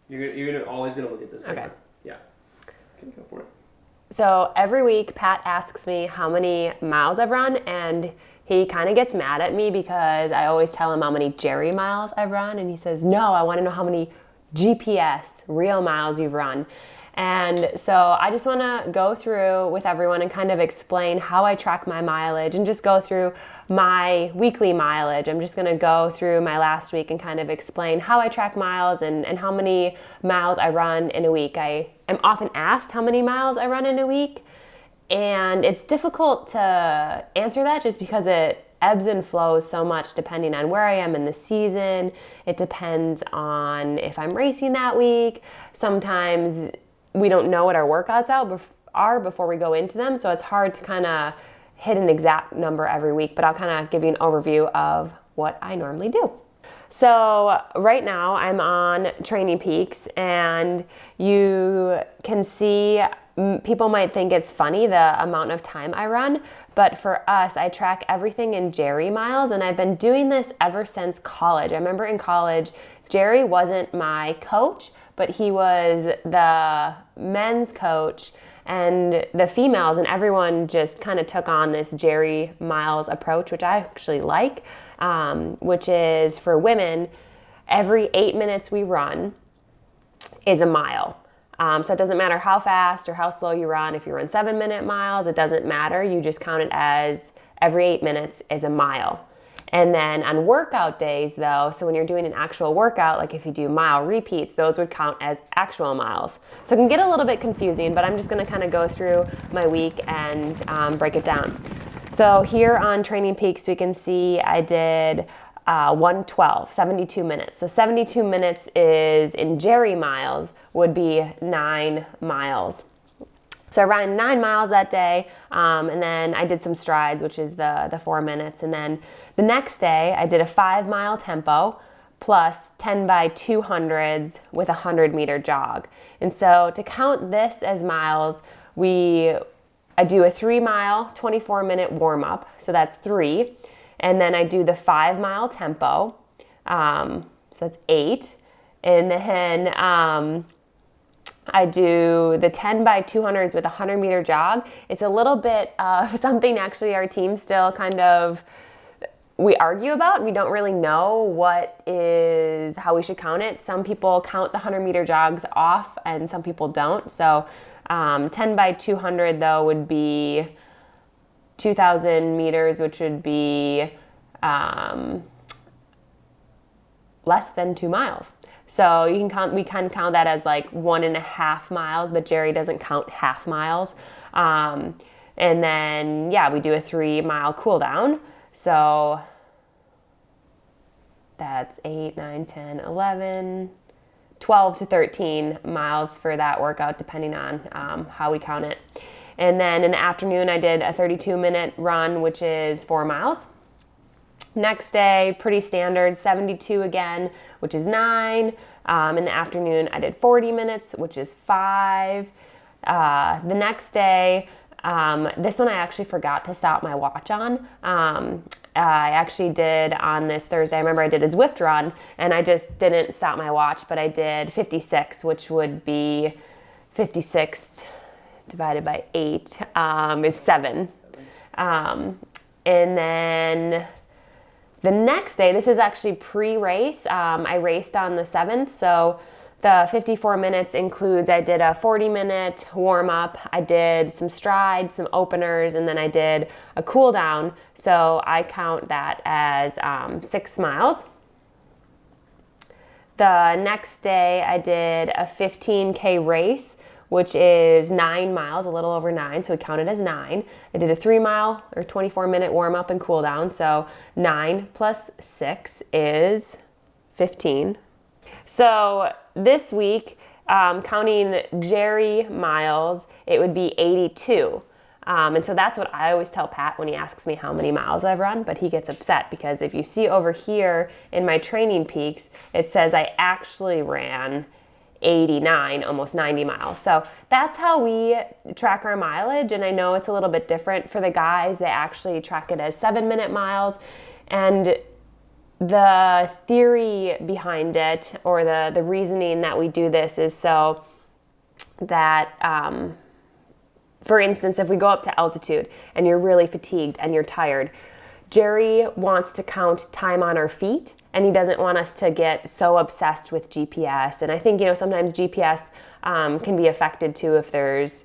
You're always gonna look at this camera. Okay. Yeah. Okay, go for it. So every week, Pat asks me how many miles I've run, and he kind of gets mad at me because I always tell him how many Jerry miles I've run, and he says, no, I want to know how many GPS, real miles you've run. And so I just want to go through with everyone and kind of explain how I track my mileage and just go through my weekly mileage. I'm just going to go through my last week and kind of explain how I track miles and how many miles I run in a week. I am often asked how many miles I run in a week, and it's difficult to answer that just because it ebbs and flows so much depending on where I am in the season. It depends on if I'm racing that week. Sometimes we don't know what our workouts are before we go into them, so it's hard to kind of hit an exact number every week, but I'll kind of give you an overview of what I normally do. So right now I'm on Training Peaks, and you can see people might think it's funny the amount of time I run, but for us, I track everything in Jerry miles, and I've been doing this ever since college. I remember in college, Jerry wasn't my coach, but he was the men's coach, and the females and everyone just kind of took on this Jerry miles approach, which I actually like, which is for women, every 8 minutes we run is a mile. So it doesn't matter how fast or how slow you run. If you run 7-minute miles, it doesn't matter. You just count it as every 8 minutes is a mile. And then on workout days though, so when you're doing an actual workout, like if you do mile repeats, those would count as actual miles. So it can get a little bit confusing, but I'm just gonna kind of go through my week and break it down. So here on Training Peaks, we can see I did 112, 72 minutes. So 72 minutes is, in Jerry miles, would be 9 miles. So I ran 9 miles that day, and then I did some strides, which is the 4 minutes. And then the next day, I did a 5-mile tempo plus 10 by 200s with a 100-meter jog. And so to count this as miles, I do a 3-mile, 24-minute warm-up. So that's 3. And then I do the 5-mile tempo. So that's 8. And then I do the 10 by 200s with a 100-meter jog. It's a little bit something actually our team still kind of, we argue about. We don't really know how we should count it. Some people count the 100-meter jogs off and some people don't. So 10 by 200 though would be 2,000 meters, which would be less than 2 miles. So we can count that as like 1.5 miles, but Jerry doesn't count half miles. And then, we do a 3-mile cool down. So that's 8, 9, 10, 11, 12 to 13 miles for that workout, depending on how we count it. And then in the afternoon, I did a 32-minute run, which is 4 miles. Next day, pretty standard, 72 again, which is 9. In the afternoon, I did 40 minutes, which is 5. The next day, this one I actually forgot to stop my watch on. I actually did on this Thursday, I remember I did a Zwift run, and I just didn't stop my watch, but I did 56, which would be 56 divided by 8 is 7. And then the next day, this was actually pre-race. I raced on the 7th, so the 54 minutes includes, I did a 40-minute warm-up, I did some strides, some openers, and then I did a cool down. So I count that as 6 miles. The next day, I did a 15K race, which is 9 miles, a little over 9, so we count it as 9. I did a 3-mile or 24-minute warm-up and cool down, so 9 plus 6 is 15. So this week, counting Jerry miles, it would be 82. And so that's what I always tell Pat when he asks me how many miles I've run, but he gets upset because if you see over here in my Training Peaks, it says I actually ran 89, almost 90 miles. So that's how we track our mileage. And I know it's a little bit different for the guys. They actually track it as 7-minute miles. And the theory behind it, or the reasoning that we do this, is so that, for instance, if we go up to altitude and you're really fatigued and you're tired, Jerry wants to count time on our feet, and he doesn't want us to get so obsessed with GPS. And I think, sometimes GPS can be affected too if there's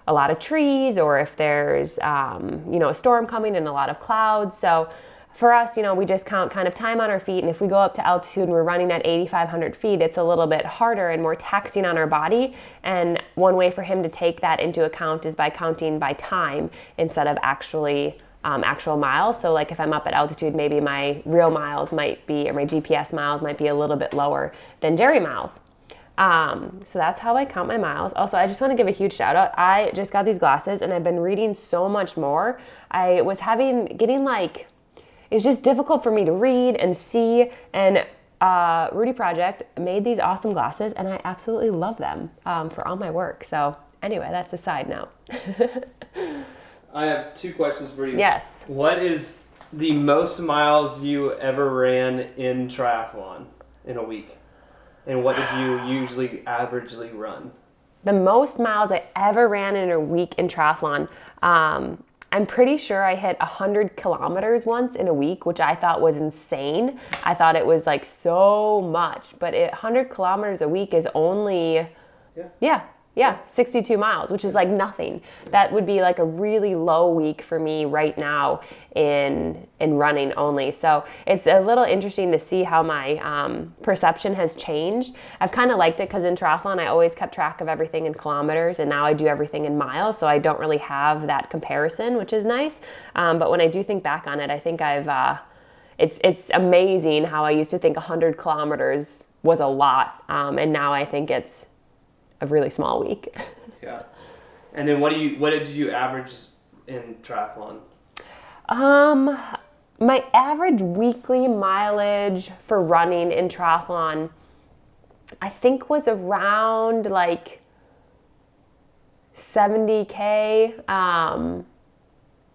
a lot of trees, or if there's, a storm coming and a lot of clouds. So for us, we just count kind of time on our feet. And if we go up to altitude and we're running at 8,500 feet, it's a little bit harder and more taxing on our body. And one way for him to take that into account is by counting by time instead of actual miles. So like if I'm up at altitude, maybe my real miles might be, or my GPS miles might be a little bit lower than Jerry miles. So that's how I count my miles. Also, I just want to give a huge shout out. I just got these glasses and I've been reading so much more. I was it was just difficult for me to read and see, and Rudy Project made these awesome glasses, and I absolutely love them for all my work. So anyway, that's a side note. I have 2 questions for you. Yes. What is the most miles you ever ran in triathlon in a week? And what did you usually averagely run? The most miles I ever ran in a week in triathlon, I'm pretty sure I hit 100 kilometers once in a week, which I thought was insane. I thought it was like so much, but 100 kilometers a week is only, yeah, 62 miles, which is like nothing. That would be like a really low week for me right now in running only. So it's a little interesting to see how my perception has changed. I've kind of liked it because in triathlon, I always kept track of everything in kilometers, and now I do everything in miles. So I don't really have that comparison, which is nice. But when I do think back on it, I think it's amazing how I used to think 100 kilometers was a lot. And now I think it's a really small week. Yeah. And then what did you average in triathlon? My average weekly mileage for running in triathlon, I think, was around like 70K,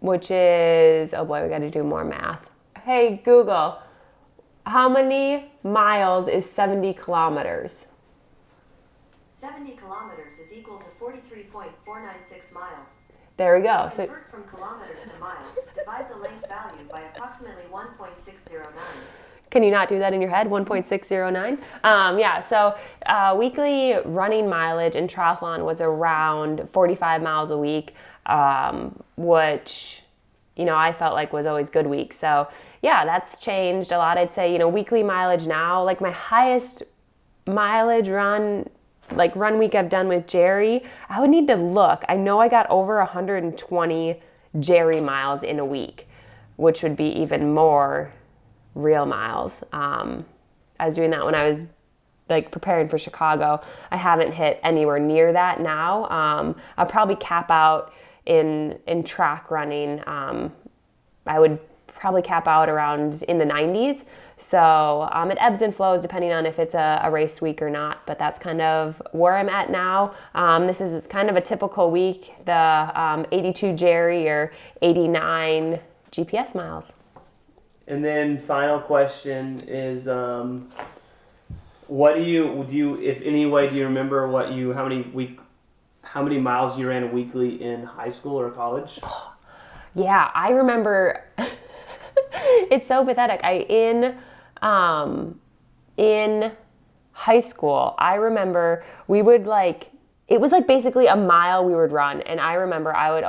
which is, oh boy, we got to do more math. Hey, Google, how many miles is 70 kilometers? 70 kilometers is equal to 43.496 miles. There we go. So convert from kilometers to miles. Divide the length value by approximately 1.609. Can you not do that in your head? 1.609? So weekly running mileage in triathlon was around 45 miles a week, which, I felt like was always good week. So yeah, that's changed a lot. I'd say, weekly mileage now, like my highest mileage run week I've done with Jerry, I would need to look. I know I got over 120 Jerry miles in a week, which would be even more real miles. I was doing that when I was preparing for Chicago. I haven't hit anywhere near that now. I'll probably cap out in track running. I would probably cap out around in the 90s. So it ebbs and flows depending on if it's a race week or not, but that's kind of where I'm at now. This is kind of a typical week, the 82 Jerry or 89 GPS miles. And then final question is, what do you, if any way, do you remember how many miles you ran weekly in high school or college? Yeah, I remember. It's so pathetic. In high school, I remember we would it was basically a mile we would run. And I remember I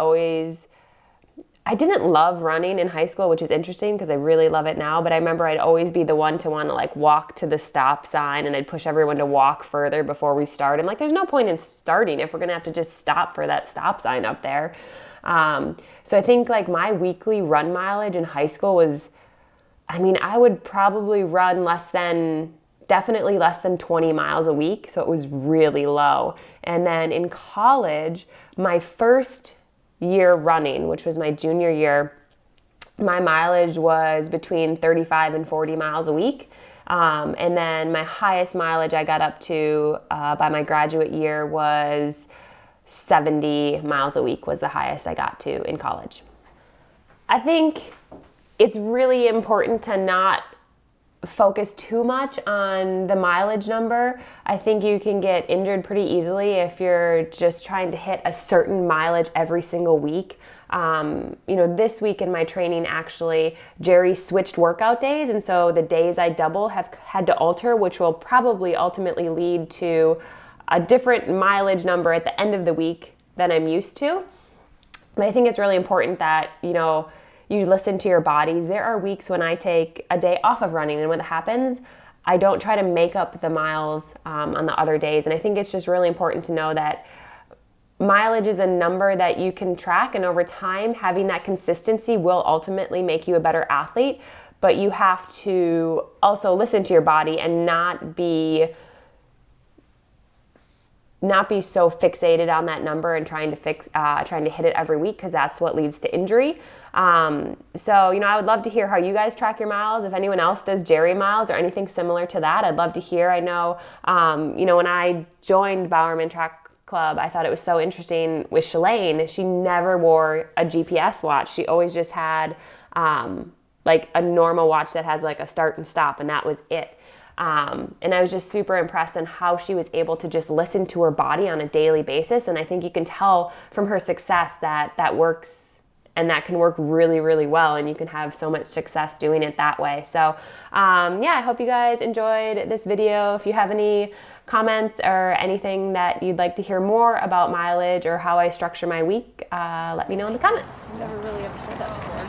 didn't love running in high school, which is interesting because I really love it now. But I remember I'd always be the one to want to walk to the stop sign, and I'd push everyone to walk further before we start. I'm like, there's no point in starting if we're going to have to just stop for that stop sign up there. So I think my weekly run mileage in high school was, I would probably run definitely less than 20 miles a week. So it was really low. And then in college, my first year running, which was my junior year, my mileage was between 35 and 40 miles a week. And then my highest mileage I got up to by my graduate year was 70 miles a week was the highest I got to in college. I think it's really important to not focus too much on the mileage number. I think you can get injured pretty easily if you're just trying to hit a certain mileage every single week. This week in my training, actually, Jerry switched workout days, and so the days I double have had to alter, which will probably ultimately lead to a different mileage number at the end of the week than I'm used to. But I think it's really important that, you listen to your bodies. There are weeks when I take a day off of running, and what happens, I don't try to make up the miles on the other days. And I think it's just really important to know that mileage is a number that you can track, and over time, having that consistency will ultimately make you a better athlete. But you have to also listen to your body and not be so fixated on that number and trying to hit it every week, because that's what leads to injury. I would love to hear how you guys track your miles. If anyone else does Jerry miles or anything similar to that, I'd love to hear. I know, when I joined Bowerman Track Club, I thought it was so interesting with Shalane. She never wore a GPS watch. She always just had like a normal watch that has like a start and stop, and that was it. And I was just super impressed on how she was able to just listen to her body on a daily basis. And I think you can tell from her success that works, and that can work really, really well. And you can have so much success doing it that way. So I hope you guys enjoyed this video. If you have any comments or anything that you'd like to hear more about mileage or how I structure my week, let me know in the comments. I've never really ever said that before.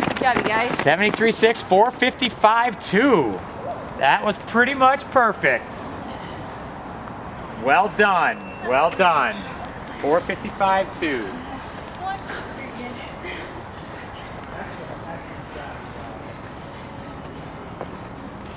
Good job, you guys. 73.6, 455.2. That was pretty much perfect. Well done. Well done. 455.2.